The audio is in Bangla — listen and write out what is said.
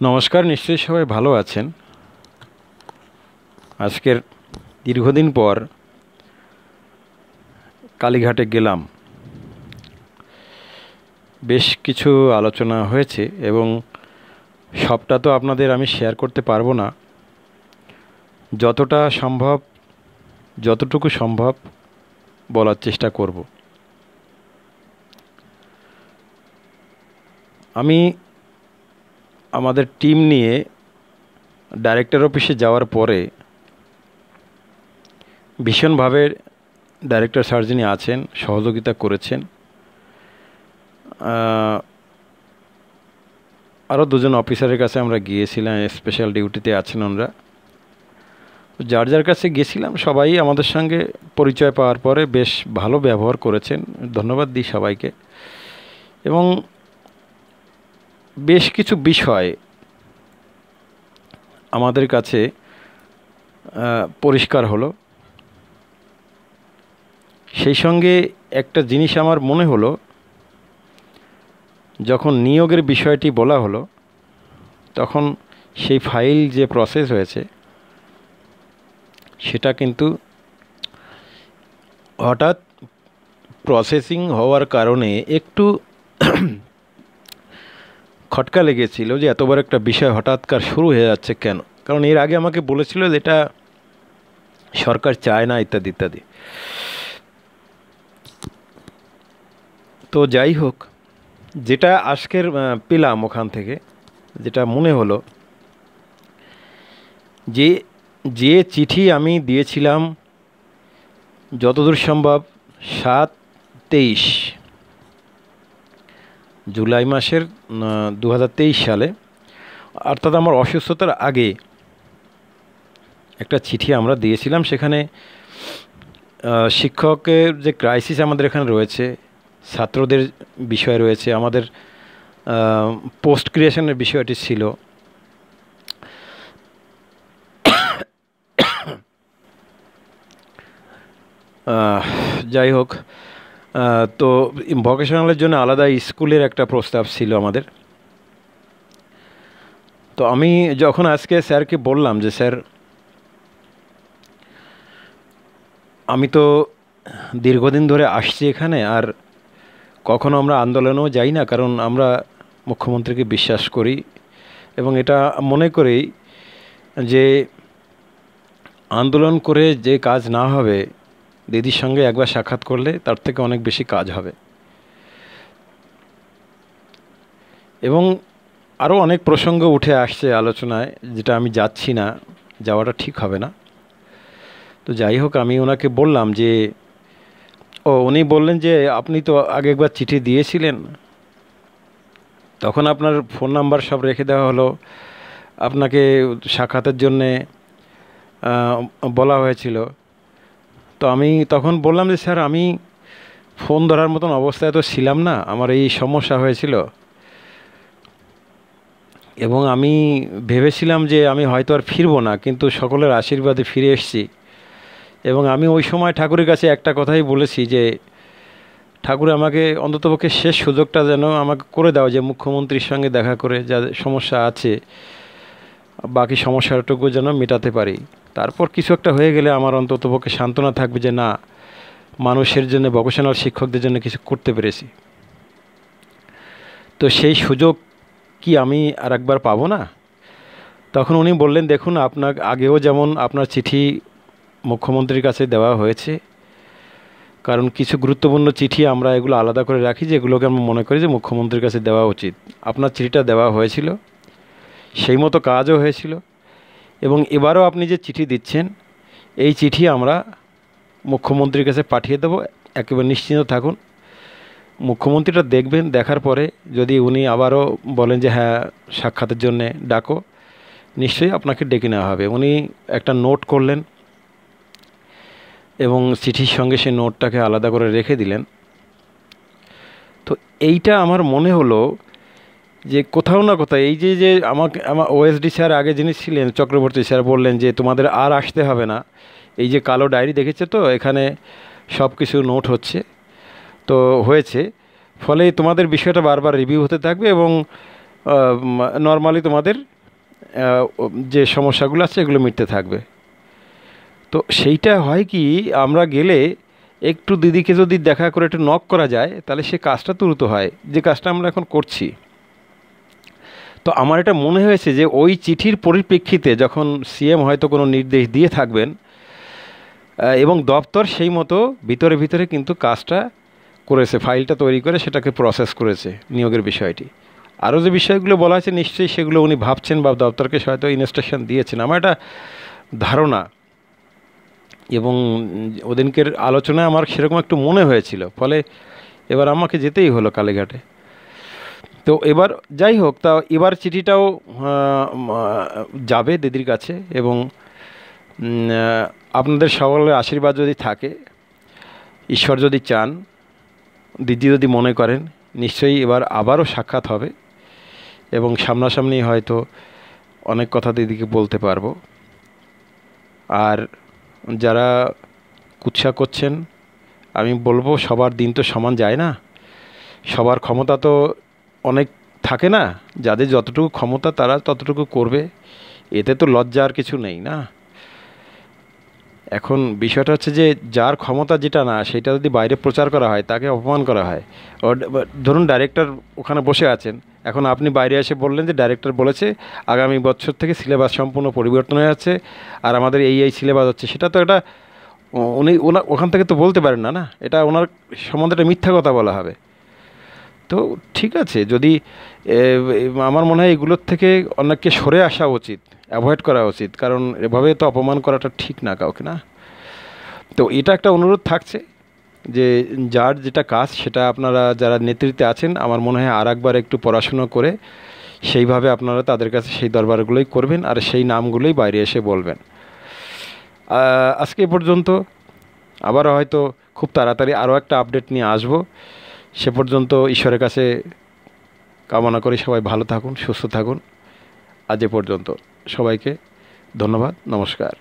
নমস্কার, নিশ্চয়ই সবাই ভালো আছেন। আজকের দীর্ঘদিন পর কালীঘাটে গেলাম। বেশ কিছু আলোচনা হয়েছে এবং সবটা তো আপনাদের আমি শেয়ার করতে পারবো না। যতটুকু সম্ভব বলার চেষ্টা করব। আমি আমাদের টিম নিয়ে ডাইরেক্টর অফিসে যাওয়ার পরে ভীষণভাবে ডাইরেক্টর স্যার যিনি আছেন সহযোগিতা করেছেন। আরও দুজন অফিসারের কাছে আমরা গিয়েছিলাম, স্পেশাল ডিউটিতে আছেন ওনারা। যার যার কাছে গেছিলাম সবাই আমাদের সঙ্গে পরিচয় পাওয়ার পরে বেশ ভালো ব্যবহার করেছেন, ধন্যবাদ দিই সবাইকে। এবং বেশ কিছু বিষয় আমাদের কাছে পরিষ্কার হলো। সেই সঙ্গে একটা জিনিস আমার মনে হলো, যখন নিয়োগের বিষয়টি বলা হলো তখন সেই ফাইল যে প্রসেস হয়েছে সেটা কিন্তু হঠাৎ প্রসেসিং হওয়ার কারণে একটু খটকা লেগেছিল যে এত বড় একটা বিষয় হঠাৎকার শুরু হয়ে যাচ্ছে কেন। কারণ এর আগে আমাকে বলেছিল যে এটা সরকার চায় না ইত্যাদি ইত্যাদি। তো যাই হোক, যেটা আজকের পেলাম ওখান থেকে, যেটা মনে হলো যে যে চিঠি আমি দিয়েছিলাম যতদূর সম্ভব 7/23 জুলাই মাসের 2023 সালে, অর্থাৎ আমার অসুস্থতার আগে একটা চিঠি আমরা দিয়েছিলাম। সেখানে শিক্ষকের যে ক্রাইসিস আমাদের এখানে রয়েছে, ছাত্রদের বিষয় রয়েছে, আমাদের পোস্ট ক্রিয়েশনের বিষয়টি ছিল। যাই হোক, তো ভোকেশনালের জন্য আলাদা স্কুলের একটা প্রস্তাব ছিল আমাদের। তো আমি যখন আজকে স্যারকে বললাম যে স্যার, আমি তো দীর্ঘদিন ধরে আসছি এখানে, আর কখনো আমরা আন্দোলনেও যাই না, কারণ আমরা মুখ্যমন্ত্রীকে বিশ্বাস করি এবং এটা মনে করি যে আন্দোলন করে যে কাজ না হবে, দিদির সঙ্গে একবার সাক্ষাৎ করলে তার থেকে অনেক বেশি কাজ হবে। এবং আরও অনেক প্রসঙ্গ উঠে আসছে আলোচনায়, যেটা আমি যাচ্ছি না, যাওয়াটা ঠিক হবে না। তো যাই হোক, আমি ওনাকে বললাম যে উনি বললেন যে আপনি তো আগে একবার চিঠি দিয়েছিলেন, তখন আপনার ফোন নাম্বার সব রেখে দেওয়া হলো, আপনাকে সাক্ষাতের জন্যে বলা হয়েছিল। তো আমি তখন বললাম যে স্যার, আমি ফোন ধরার মতন অবস্থায় তো ছিলাম না, আমার এই সমস্যা হয়েছিল এবং আমি ভেবেছিলাম যে আমি হয়তো আর ফিরবো না, কিন্তু সকলের আশীর্বাদে ফিরে এসেছি। এবং আমি ওই সময় ঠাকুরের কাছে একটা কথাই বলেছি যে ঠাকুর, আমাকে অন্ততপক্ষে শেষ সুযোগটা যেন আমাকে করে দাও, যে মুখ্যমন্ত্রীর সঙ্গে দেখা করে যা সমস্যা আছে বাকি সমস্যাটুকু যেন মেটাতে পারি। তারপর কিছু একটা হয়ে গেলে আমার অন্ততপক্ষে সান্ত্বনা থাকবে যে না, মানুষের জন্য, ভোকেশনাল শিক্ষকদের জন্য কিছু করতে পেরেছি। তো সেই সুযোগ কি আমি আর একবার পাবো না? তখন উনি বললেন, দেখুন, আপনার আগেও যেমন আপনার চিঠি মুখ্যমন্ত্রীর কাছে দেওয়া হয়েছে, কারণ কিছু গুরুত্বপূর্ণ চিঠি আমরা এগুলো আলাদা করে রাখি, যেগুলোকে আমরা মনে করি যে মুখ্যমন্ত্রীর কাছে দেওয়া উচিত। আপনার চিঠিটা দেওয়া হয়েছিল, সেই মতো কাজও হয়েছিল। এবং এবারও আপনি যে চিঠি দিচ্ছেন, এই চিঠি আমরা মুখ্যমন্ত্রীর কাছে পাঠিয়ে দেবো, একেবারে নিশ্চিন্ত থাকুন। মুখ্যমন্ত্রীটা দেখবেন, দেখার পরে যদি উনি আবারও বলেন যে হ্যাঁ, সাক্ষাতের জন্যে ডাকো, নিশ্চয়ই আপনাকে ডেকে নেওয়া হবে। উনি একটা নোট করলেন এবং চিঠির সঙ্গে সেই নোটটাকে আলাদা করে রেখে দিলেন। তো এইটা আমার মনে হলো যে কোথাও না কোথাও এই যে আমার ওএসডি স্যার আগে যিনি ছিলেন, চক্রবর্তী স্যার, বললেন যে তোমাদের আর আসতে হবে না, এই যে কালো ডায়েরি দেখেছে তো, এখানে সব কিছু নোট হয়েছে, ফলে তোমাদের বিষয়টা বারবার রিভিউ হতে থাকবে এবং নর্মালি তোমাদের যে সমস্যাগুলো আছে এগুলো মিটতে থাকবে। তো সেইটা হয় কি, আমরা গেলে একটু দিদিকে যদি দেখা করে একটু নক করা যায় তাহলে সে কাজটা দ্রুত হয়, যে কাজটা আমরা এখন করছি। তো আমার এটা মনে হয়েছে যে ওই চিঠির পরিপ্রেক্ষিতে যখন সিএম হয়তো কোনো নির্দেশ দিয়ে থাকবেন এবং দপ্তর সেই মতো ভিতরে ভিতরে কিন্তু কাজটা করেছে, ফাইলটা তৈরি করে সেটাকে প্রসেস করেছে নিয়োগের বিষয়টি। আরও যে বিষয়গুলো বলা হয়েছে নিশ্চয়ই সেগুলো উনি ভাবছেন বা দপ্তরকে হয়তো ইনস্ট্রাকশন দিয়েছেন, আমার একটা ধারণা। এবং ওদিনকের আলোচনায় আমার সেরকম একটু মনে হয়েছিল, ফলে এবার আমাকে যেতেই হলো কালীঘাটে। তো এবার যাই হোক, তা এবার চিঠিটাও যাবে দিদির কাছে, এবং আপনাদের সকলের আশীর্বাদ যদি থাকে, ঈশ্বর যদি চান, দিদি যদি মনে করেন, নিশ্চয়ই এবার আবারও সাক্ষাৎ হবে এবং সামনাসামনি হয়তো অনেক কথা দিদিকে বলতে পারবো। আর যারা কুৎসা করছেন, আমি বলবো সবার দিন তো সমান যায় না, সবার ক্ষমতা তো অনেক থাকে না, যাদের যতটুকু ক্ষমতা তারা ততটুকু করবে, এতে তো লজ্জার কিছু নেই না। এখন বিষয়টা হচ্ছে যে যার ক্ষমতা যেটা না সেটা যদি বাইরে প্রচার করা হয় তাকে অপমান করা হয়। ধরুন ডাইরেক্টর ওখানে বসে আছেন, এখন আপনি বাইরে এসে বললেন যে ডাইরেক্টর বলেছে আগামী বছর থেকে সিলেবাস সম্পূর্ণ পরিবর্তন হয়ে যাচ্ছে আর আমাদের এই সিলেবাস হচ্ছে, সেটা তো এটা উনি ওখান থেকে তো বলতে পারেন না, না এটা ওনার সম্বন্ধে একটা মিথ্যা কথা বলা হবে। তো ঠিক আছে, যদি আমার মনে হয় এগুলোর থেকে অনেককে সরে আসা উচিত, অ্যাভয়েড করা উচিত, কারণ এভাবে তো অপমান করাটা ঠিক না কাউকে, না। তো এটা একটা অনুরোধ থাকছে যে যার যেটা কাজ সেটা আপনারা যারা নেতৃত্বে আছেন আমার মনে হয় আর একবার একটু পড়াশুনো করে সেইভাবে আপনারা তাদের কাছে সেই দরবারগুলোই করবেন আর সেই নামগুলোই বাইরে এসে বলবেন। আজকে এ পর্যন্ত, আবার হয়তো খুব তাড়াতাড়ি আরও একটা আপডেট নিয়ে আসবো। সে পর্যন্ত ঈশ্বরের কাছে কামনা করি সবাই ভালো থাকুন, সুস্থ থাকুন। আজ এ পর্যন্ত, সবাইকে ধন্যবাদ, নমস্কার।